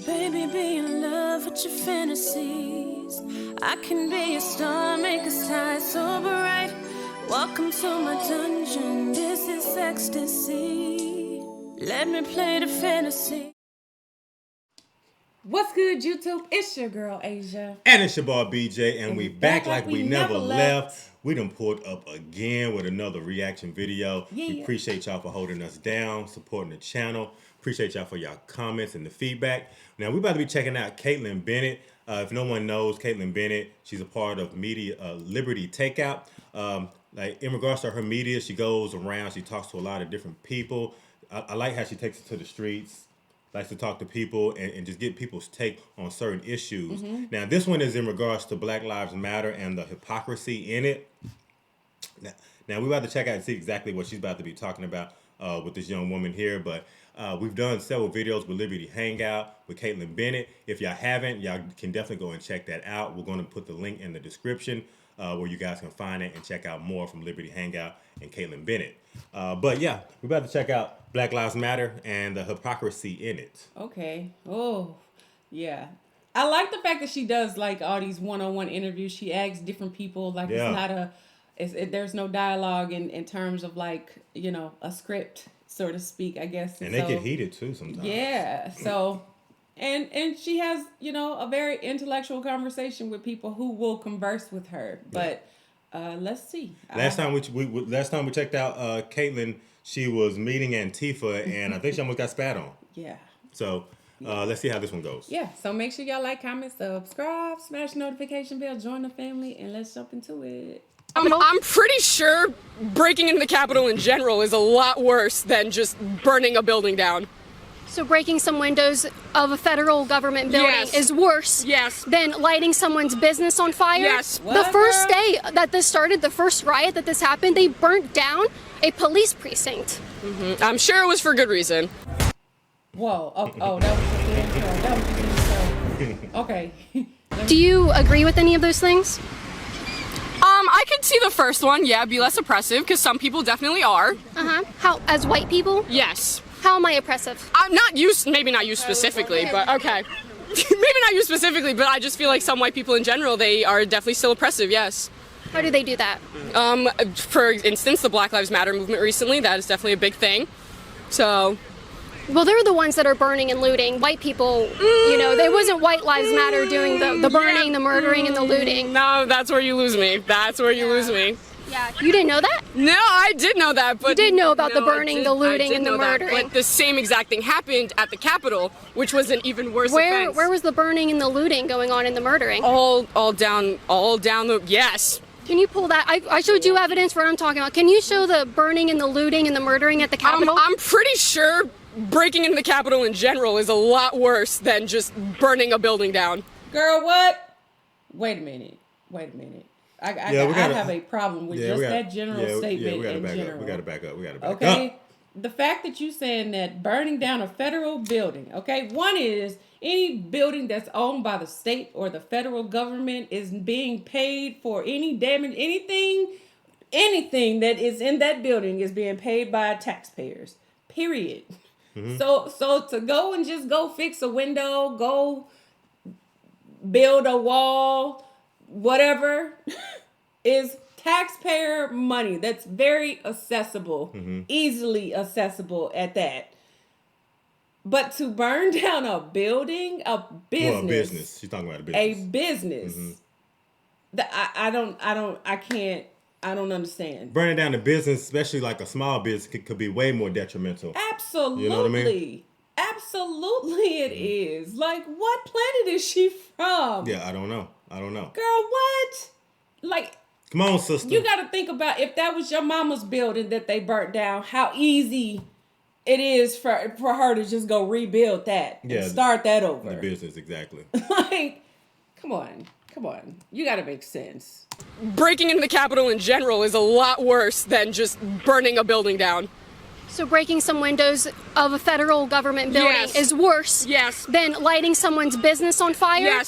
Baby, be in love with your fantasies. I can be a star, make us shine so bright. Welcome to my dungeon, this is ecstasy. Let me play the fantasy. What's good, YouTube? It's your girl, Asia. And it's your boy, BJ, and we back like we never left. We done pulled up again with another reaction video. Yeah. We appreciate y'all for holding us down, supporting the channel. Appreciate y'all for y'all comments and the feedback. Now, we're about to be checking out Kaitlin Bennett. If no one knows Kaitlin Bennett, she's a part of media Liberty Takeout. Like in regards to her media, she goes around, she talks to a lot of different people. I like how she takes it to the streets, likes to talk to people and just get people's take on certain issues. Now, this one is in regards to Black Lives Matter and the hypocrisy in it. Now we're about to check out and see exactly what she's about to be talking about with this young woman here. But we've done several videos with Liberty Hangout with Kaitlin Bennett. If y'all haven't, y'all can definitely go and check that out. We're going to put the link in the description where you guys can find it and check out more from Liberty Hangout and Kaitlin Bennett. But yeah, we're about to check out Black Lives Matter and the hypocrisy in it. Okay. Oh, yeah. I like the fact that she does like all these one-on-one interviews. She asks different people like it's not there's no dialogue in terms of like, you know, a script, so to speak, I guess. And they get heated too sometimes. Yeah. So, and she has, you know, a very intellectual conversation with people who will converse with her. But let's see. Last time we checked out Kaitlin, she was meeting Antifa, and I think she almost got spat on. Yeah. So let's see how this one goes. Yeah. So make sure y'all like, comment, subscribe, smash the notification bell, join the family, and let's jump into it. I'm pretty sure breaking into the Capitol in general is a lot worse than just burning a building down. So breaking some windows of a federal government building is worse than lighting someone's business on fire? Yes. The first day that this started, the first riot that this happened, they burnt down a police precinct. I'm sure it was for good reason. Whoa. Oh, that was just the intro. That was just the intro. Okay. Do you agree with any of those things? I could see the first one, be less oppressive, because some people definitely are. How, as white people? Yes. How am I oppressive? I'm not used, maybe not you specifically, but okay. Maybe not you specifically, but I just feel like some white people in general, they are definitely still oppressive, yes. How do they do that? For instance, the Black Lives Matter movement recently, that is definitely a big thing. So... Well, they're the ones that are burning and looting. White people, you know, there wasn't White Lives Matter doing the burning, the murdering, and the looting. No, that's where you lose me. That's where you lose me. Yeah, you didn't know that? No, I did know that, but... You did know about the burning, the looting, and the murdering. But the same exact thing happened at the Capitol, which was an even worse offense. Where was the burning and the looting going on and the murdering? All down the... Yes. Can you pull that? I showed you evidence for what I'm talking about. Can you show the burning and the looting and the murdering at the Capitol? I'm pretty sure breaking into the Capitol in general is a lot worse than just burning a building down. Girl, what? Wait a minute. I have a problem with that general statement in general. We gotta back up. Okay? The fact that you saying that burning down a federal building, okay? One is any building that's owned by the state or the federal government is being paid for any damage, anything that is in that building is being paid by taxpayers, period. So to go and just go fix a window, go build a wall, whatever, is taxpayer money. That's very accessible, easily accessible at that. But to burn down a building, a business. Well, a business. She's talking about a business. A business. I don't understand. Burning down a business, especially like a small business, could be way more detrimental. Absolutely. You know what I mean? Absolutely it is. Like, what planet is she from? Yeah, I don't know. Girl, what? Like... Come on, sister. You got to think about if that was your mama's building that they burnt down, how easy it is for her to just go rebuild that and start that over. The business, exactly. Like, come on. You got to make sense. Breaking into the Capitol in general is a lot worse than just burning a building down. So breaking some windows of a federal government building is worse than lighting someone's business on fire?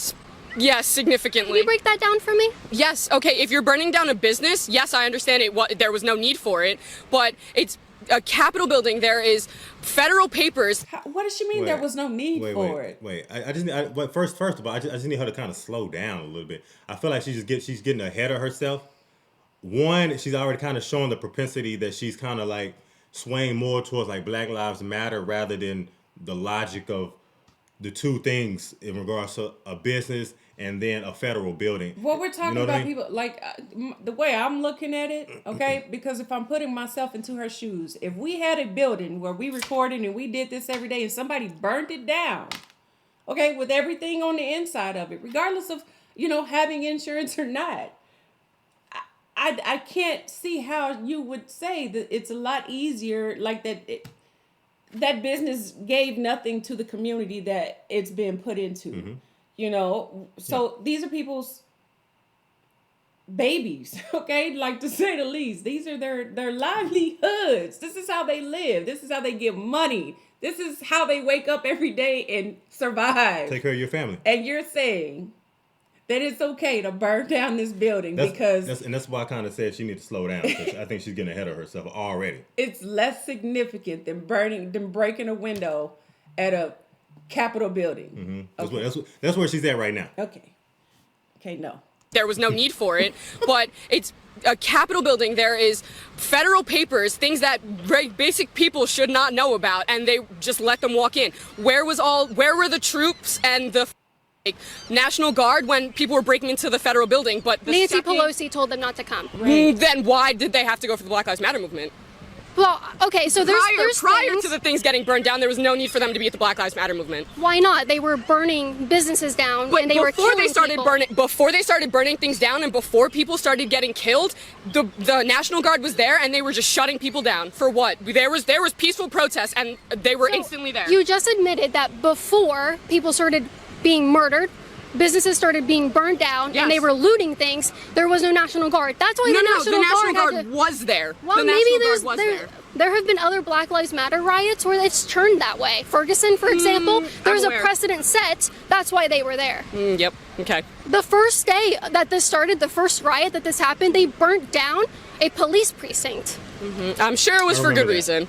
Yes, significantly. Can you break that down for me? Yes, okay, if you're burning down a business, yes, I understand there was no need for it, but it's a Capitol building. There is federal papers. What does she mean there was no need for it? But first of all, I just need her to kind of slow down a little bit. I feel like she's getting ahead of herself. One, she's already kind of showing the propensity that she's kind of like swaying more towards like Black Lives Matter rather than the logic of the two things in regards to a business and then a federal building. Well, we're talking about people, like, the way I'm looking at it, Mm-hmm. okay? Because if I'm putting myself into her shoes, if we had a building where we recorded and we did this every day and somebody burnt it down, okay, with everything on the inside of it, regardless of, having insurance or not, I can't see how you would say that it's a lot easier, like that that business gave nothing to the community that it's been put into. Mm-hmm. So these are people's babies, okay? Like, to say the least. These are their livelihoods. This is how they live. This is how they get money. This is how they wake up every day and survive. Take care of your family. And you're saying that it's okay to burn down this building that's why I kind of said she needs to slow down, because I think she's getting ahead of herself already. It's less significant than breaking a window at a Capitol building. Mm-hmm. Okay. That's where she's at right now. Okay, no. There was no need for it, but it's a Capitol building. There is federal papers, things that basic people should not know about, and they just let them walk in. Where were the troops and the National Guard when people were breaking into the federal building? But Nancy Pelosi told them not to come. Right. Then why did they have to go for the Black Lives Matter movement? Well, okay, so there's prior things, to the things getting burned down, there was no need for them to be at the Black Lives Matter movement. Why not? They were burning businesses down, But and they were killing people. Before they started burning things down, and before people started getting killed, the National Guard was there, and they were just shutting people down. For what? There was peaceful protests, and they were instantly there. You just admitted that before people started being murdered, businesses started being burned down, Yes. and they were looting things, there was no National Guard. That's why the National Guard was there. Well, the maybe National Guard was there. There have been other Black Lives Matter riots where it's turned that way. Ferguson, for example, there's a precedent set. That's why they were there. Yep. Okay. The first day that this started, the first riot that this happened, they burnt down a police precinct. I'm sure it was for good reason.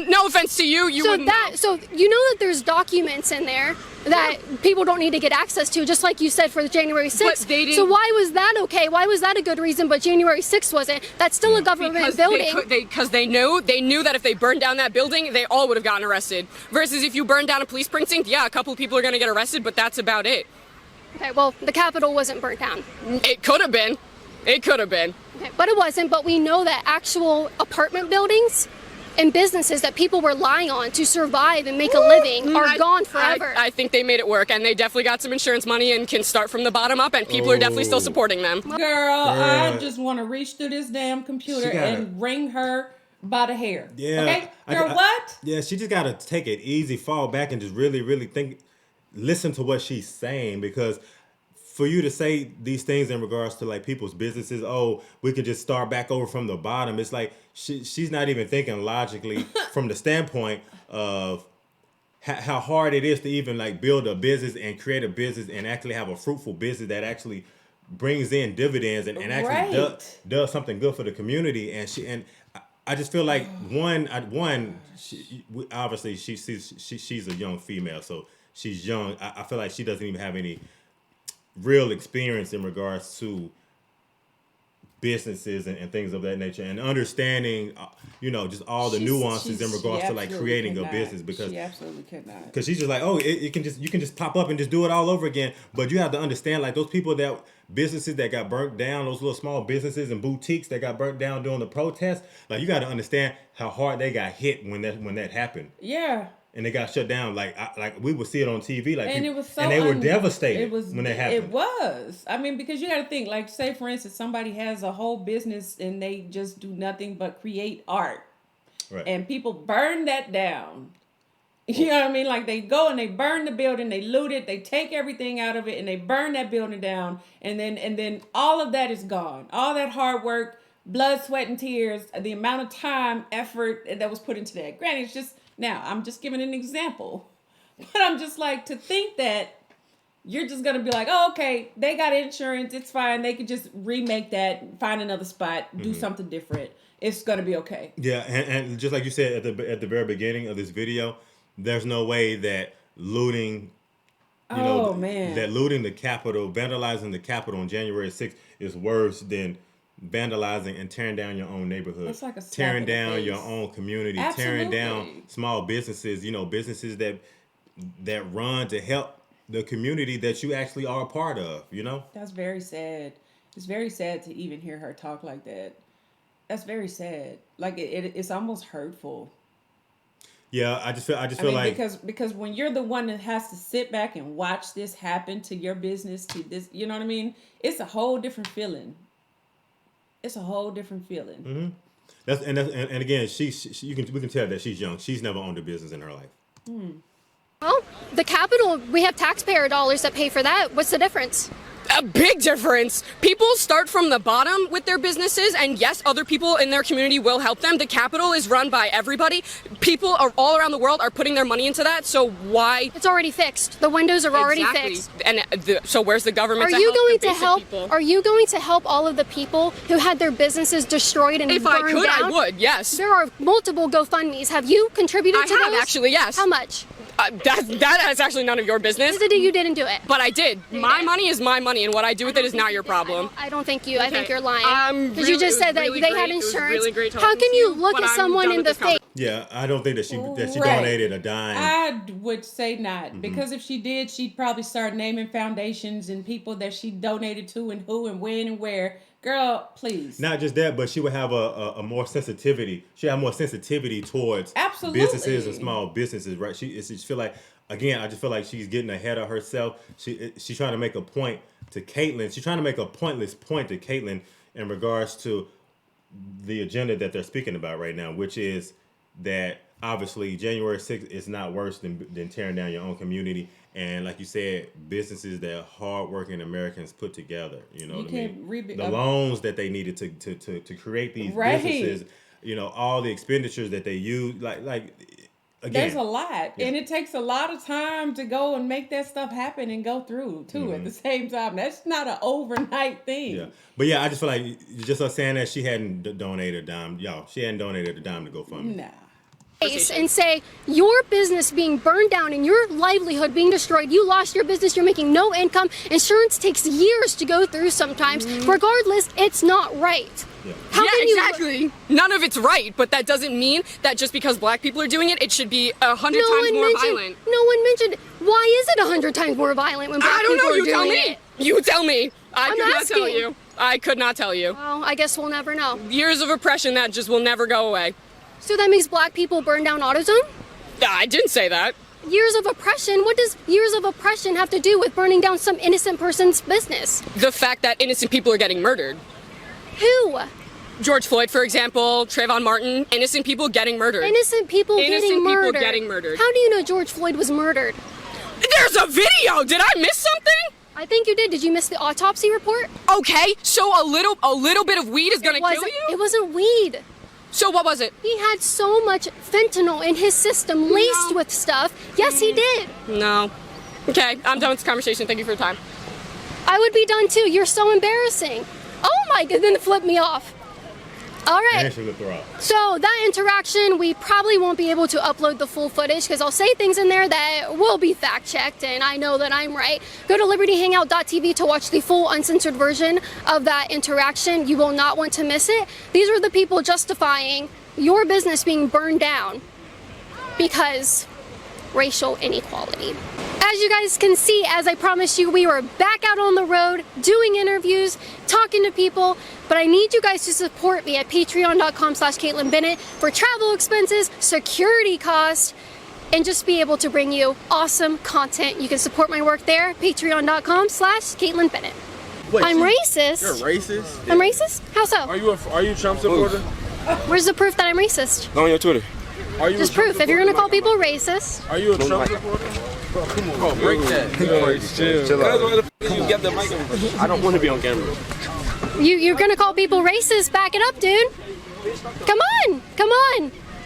No offense to you, wouldn't know. So you know that there's documents in there that people don't need to get access to, just like you said for the January 6th. But they didn't- So why was that okay? Why was that a good reason, but January 6th wasn't? That's still a government building. Because they knew that if they burned down that building, they all would have gotten arrested. Versus if you burn down a police precinct, yeah, a couple of people are going to get arrested, but that's about it. Okay, well, the Capitol wasn't burnt down. It could have been. Okay, but it wasn't. But we know that actual apartment buildings and businesses that people were relying on to survive and make a living are gone forever. I think they made it work, and they definitely got some insurance money and can start from the bottom up, and people are definitely still supporting them. Girl, I just want to reach through this damn computer and wring her by the hair. Yeah. Okay? Girl, what? Yeah, she just got to take it easy, fall back, and just really, really listen to what she's saying, because for you to say these things in regards to like people's businesses, we can just start back over from the bottom. It's like she's not even thinking logically from the standpoint of how hard it is to even like build a business and create a business and actually have a fruitful business that actually brings in dividends and actually does something good for the community. And I just feel like obviously she's a young female, so she's young. I feel like she doesn't even have any real experience in regards to businesses and things of that nature, and understanding, just all the nuances in regards to like creating a business, because she absolutely could not. Because she's just like, you can just pop up and just do it all over again. But you have to understand, like, those businesses that got burnt down, those little small businesses and boutiques that got burnt down during the protest, like, you got to understand how hard they got hit when that happened. Yeah. And they got shut down. Like we would see it on TV. Like, and it was so and they were devastated when that happened. It was. I mean, because you got to think, like, say for instance, somebody has a whole business and they just do nothing but create art, right? And people burn that down. You know what I mean? Like, they go and they burn the building, they loot it, they take everything out of it, and they burn that building down, and then all of that is gone. All that hard work, blood, sweat, and tears, the amount of time, effort that was put into that. Granted, it's just. Now, I'm just giving an example, but I'm just like, to think that you're just going to be like, oh, okay, they got insurance. It's fine. They could just remake that, find another spot, do something different. It's going to be okay. Yeah, and just like you said at the very beginning of this video, there's no way that looting, that looting the Capitol, vandalizing the Capitol on January 6th is worse than vandalizing and tearing down your own neighborhood. It's like a slap tearing in the down face. your own community, Absolutely. tearing down small businesses, businesses that run to help the community that you actually are a part of, That's very sad. It's very sad to even hear her talk like that. That's very sad. Like it's almost hurtful. Yeah, I just feel like because when you're the one that has to sit back and watch this happen to your business, to this, you know what I mean? It's a whole different feeling. It's a whole different feeling. Mm-hmm. And again, we can tell that she's young. She's never owned a business in her life. Well, the Capitol, we have taxpayer dollars that pay for that. What's the difference? A big difference. People start from the bottom with their businesses, and yes, other people in their community will help them. The Capitol is run by everybody. People all around the world are putting their money into that, so why? It's already fixed. The windows are already fixed. And so where's the government Are to you help going the to basic help? people? Are you going to help all of the people who had their businesses destroyed and If burned I could, down? I would, yes. There are multiple GoFundMes. Have you contributed to I have, those? actually, yes. How much? That is actually none of your business. You didn't do it. But I did. My money is my money, and what I do with it is not your problem. I don't think you. I think you're lying. Because you just said that really they great. had It was insurance. really great How talking can to you you, look but at I'm someone done in with the this face? Yeah, I don't think that she Right. donated a dime. I would say not, because if she did, she'd probably start naming foundations and people that she donated to and who and when and where. Girl, please. Not just that, but she would have a more sensitivity. She have more sensitivity towards Absolutely. businesses and small businesses, right? She feel like, again, I just feel like she's getting ahead of herself. She's trying to make a point to Caitlyn. She's trying to make a pointless point to Caitlyn in regards to the agenda that they're speaking about right now, which is that obviously January 6th is not worse than tearing down your own community. And like you said, businesses that hardworking Americans put together, the loans that they needed to create these businesses, all the expenditures that they use, like again. There's a lot, and it takes a lot of time to go and make that stuff happen and go through too at the same time. That's not an overnight thing. Yeah, but yeah, I just feel like just us saying that she hadn't donated a dime, she hadn't donated a dime to GoFundMe. Nah. And say your business being burned down and your livelihood being destroyed, you lost your business, you're making no income, insurance takes years to go through sometimes. Regardless, it's not right. Yeah. How can you exactly. None of it's right, but that doesn't mean that just because black people are doing it, it should be 100 times more violent. No one mentioned, why is it 100 times more violent when black I don't people know, are you tell doing me. it? You tell me. I'm could not tell asking. you. I could not tell you. Well, I guess we'll never know. Years of oppression that just will never go away. So that makes black people burn down AutoZone? I didn't say that. Years of oppression? What does years of oppression have to do with burning down some innocent person's business? The fact that innocent people are getting murdered. Who? George Floyd, for example, Trayvon Martin, innocent people getting murdered. Innocent people getting murdered. How do you know George Floyd was murdered? There's a video! Did I miss something? I think you did. Did you miss the autopsy report? Okay, so a little bit of weed is gonna kill you? It wasn't weed. So what was it? He had so much fentanyl in his system, laced with stuff. Yes, he did. No. Okay, I'm done with this conversation. Thank you for your time. I would be done too. You're so embarrassing. Oh my God, then flip me off. All right. And she looked her up. So that interaction, we probably won't be able to upload the full footage because I'll say things in there that will be fact checked, and I know that I'm right. Go to libertyhangout.tv to watch the full uncensored version of that interaction. You will not want to miss it. These are the people justifying your business being burned down because racial inequality. As you guys can see, as I promised you, we were back out on the road doing interviews, talking to people, but I need you guys to support me at patreon.com/Caitlyn Bennett for travel expenses, security costs, and just be able to bring you awesome content. You can support my work there, patreon.com/Caitlyn Bennett. Wait, I'm racist. You're racist? I'm racist? How so? Are you a Trump supporter? Where's the proof that I'm racist? Go on your Twitter. Are you Just proof. If you're gonna call people racist. Are you a Trump supporter? Bro, come on. Bro, break that. Chill out. You get the mic. I don't want to be on camera. You're gonna call people racist? Back it up, dude. Come on.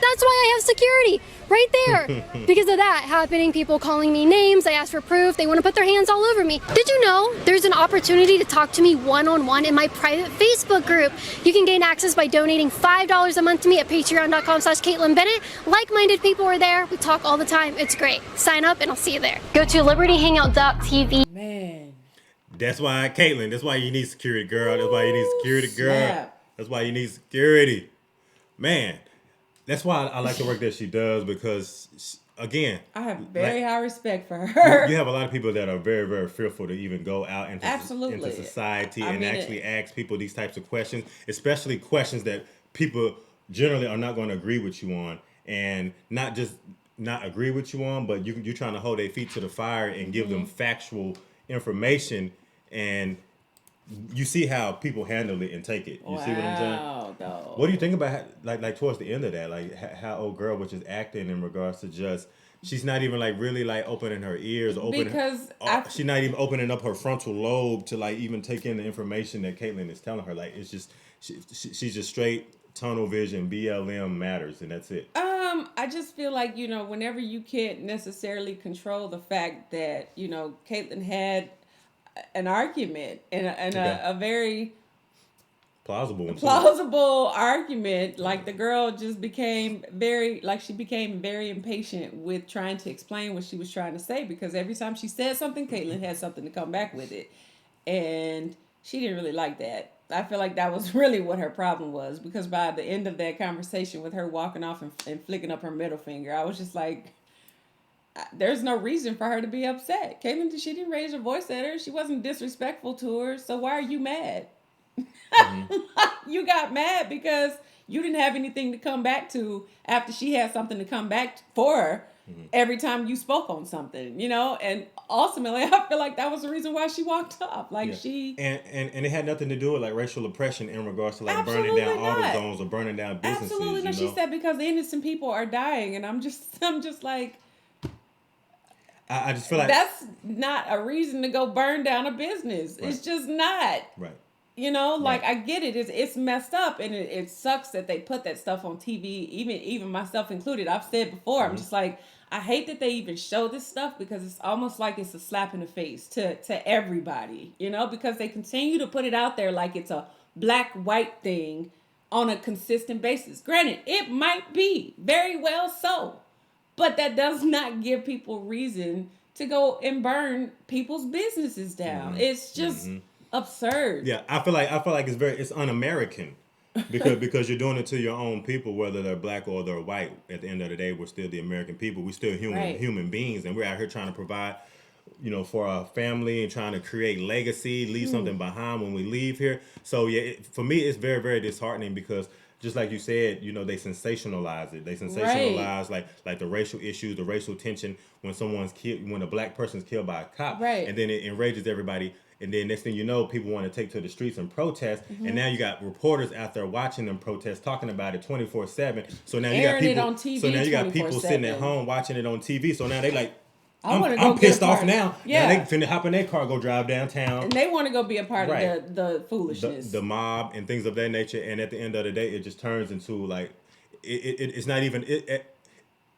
That's why I have security right there. Because of that happening, people calling me names, I ask for proof, they want to put their hands all over me. Did you know there's an opportunity to talk to me one-on-one in my private Facebook group? You can gain access by donating $5 a month to me at patreon.com/CaitlinBennett. Like-minded people are there. We talk all the time. It's great. Sign up and I'll see you there. Go to libertyhangout.tv. Man. That's why, Caitlin, that's why you need security, girl. That's why you need security, girl. Snap. That's why you need security. Man, that's why I like the work that she does because, again, I have very high respect for her. You have a lot of people that are very, very fearful to even go out into society and actually ask people these types of questions, especially questions that people generally are not going to agree with you on, and not just not agree with you on, but you're trying to hold their feet to the fire and give them factual information, and you see how people handle it and take it. You see what I'm saying? Dog. What do you think about like towards the end of that, like how old girl was just acting in regards to just she's not even like really like opening her ears, she's not even opening up her frontal lobe to like even take in the information that Caitlin is telling her. Like it's just she's just straight tunnel vision. BLM matters, and that's it. I just feel like, whenever you can't necessarily control the fact that, Caitlin had an argument and a very plausible argument, like the girl just became very impatient with trying to explain what she was trying to say, because every time she said something, Caitlin had something to come back with it, and she didn't really like that. I feel like that was really what her problem was, because by the end of that conversation with her walking off and flicking up her middle finger, I was just like, there's no reason for her to be upset. Caitlin, she didn't raise her voice at her. She wasn't disrespectful to her. So why are you mad? You got mad because you didn't have anything to come back to after she had something to come back for her every time you spoke on something, and ultimately I feel like that was the reason why she walked off. Like she and it had nothing to do with like racial oppression in regards to like burning down auto zones or burning down businesses. Absolutely not. She said because the innocent people are dying, and I'm just like, I just feel like that's not a reason to go burn down a business. Right. It's just not. Right. Like I get it. It's messed up, and it sucks that they put that stuff on TV, even myself included. I've said before, I'm just like, I hate that they even show this stuff, because it's almost like it's a slap in the face to everybody, because they continue to put it out there like it's a black-white thing on a consistent basis. Granted, it might be very well so, but that does not give people reason to go and burn people's businesses down. It's just absurd. Yeah, I feel like it's un-American because you're doing it to your own people, whether they're black or they're white. At the end of the day, we're still the American people. We're still human beings, and we're out here trying to provide, for our family and trying to create legacy, leave something behind when we leave here. So yeah, for me, it's very, very disheartening because, just like you said, they sensationalize it. They sensationalize like the racial issues, the racial tension when someone's killed, when a black person's killed by a cop, and then it enrages everybody. And then next thing you know, people want to take to the streets and protest. And now you got reporters out there watching them protest, talking about it 24/7. So now you got people on TV. So now you got people sitting at home watching it on TV. So now they like, I'm pissed off now. Yeah. Now they finna hop in their car, go drive downtown. And they want to go be a part of the foolishness. The mob and things of that nature. And at the end of the day, it just turns into like, it's not even,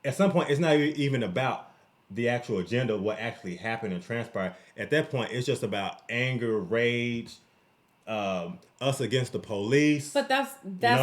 at some point, it's not even about the actual agenda, what actually happened and transpired. At that point, it's just about anger, rage, us against the police. But that's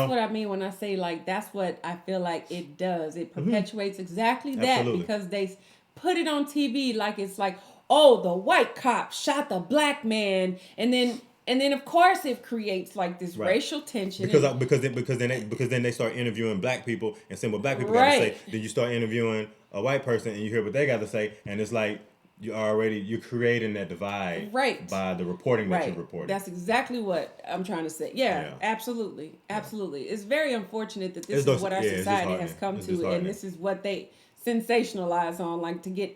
what I mean when I say like that's what I feel like it does. It perpetuates exactly that. Absolutely. Because they put it on TV like it's like, oh, the white cop shot the black man, and then of course it creates like this racial tension. Because then they start interviewing black people and saying what black people got to say. Then you start interviewing a white person and you hear what they got to say, and it's like you're creating that divide by the reporting that you're reporting. That's exactly what I'm trying to say. Yeah. Absolutely. It's very unfortunate that this is what our society has come to, and this is what they sensationalize on, like to get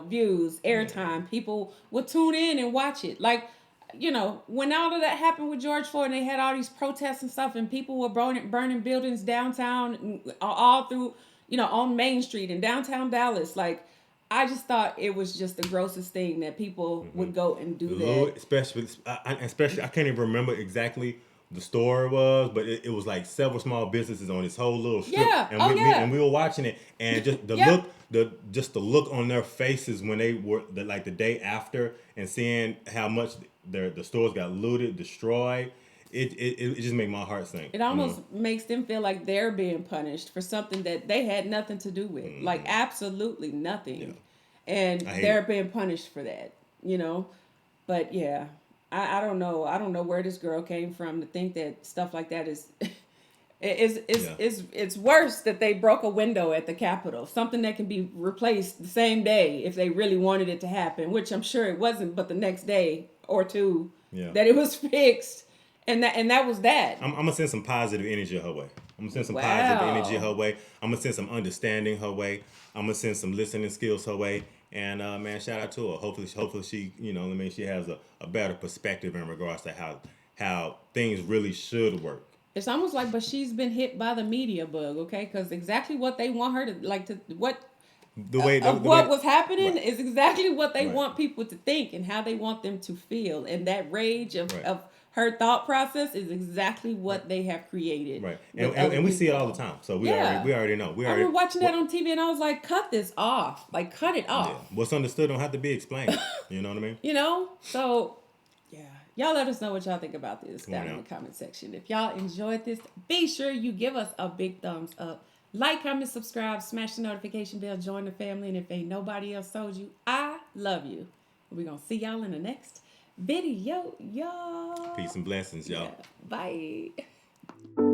views, airtime. People will tune in and watch it. Like, when all of that happened with George Floyd and they had all these protests and stuff and people were burning buildings downtown, all through, on Main Street in downtown Dallas, like, I just thought it was just the grossest thing that people would go and do that. Especially, I can't even remember exactly the store was, but it was like several small businesses on this whole little strip. Yeah. And we were watching it, and just the Yeah. the look on their faces when they were the day after, and seeing how much the stores got looted, destroyed. It just made my heart sink. It almost makes them feel like they're being punished for something that they had nothing to do with, like absolutely nothing, and they're being punished for that, you know. But yeah, I don't know. I don't know where this girl came from to think that stuff like that is. It's worse that they broke a window at the Capitol, something that can be replaced the same day if they really wanted it to happen, which I'm sure it wasn't, but the next day or two that it was fixed. And that was that. I'm gonna send some positive energy her way. I'm gonna send some positive energy her way. I'm gonna send some understanding her way. I'm gonna send some listening skills her way. And man, shout out to her. Hopefully she, she has a better perspective in regards to how things really should work. It's almost like, but she's been hit by the media bug, okay? Because exactly what they want her to what was happening is exactly what they want people to think and how they want them to feel, and that rage of her thought process is exactly what they have created. Right. And we see it all the time. So we already know. I remember watching that on TV and I was like, cut this off. Like, cut it off. Yeah. What's understood don't have to be explained. You know what I mean? So, yeah. Y'all let us know what y'all think about this down in the comment section. If y'all enjoyed this, be sure you give us a big thumbs up. Like, comment, subscribe, smash the notification bell, join the family. And if ain't nobody else told you, I love you. We're going to see y'all in the next video, y'all. Peace and blessings, y'all. Yeah. Bye.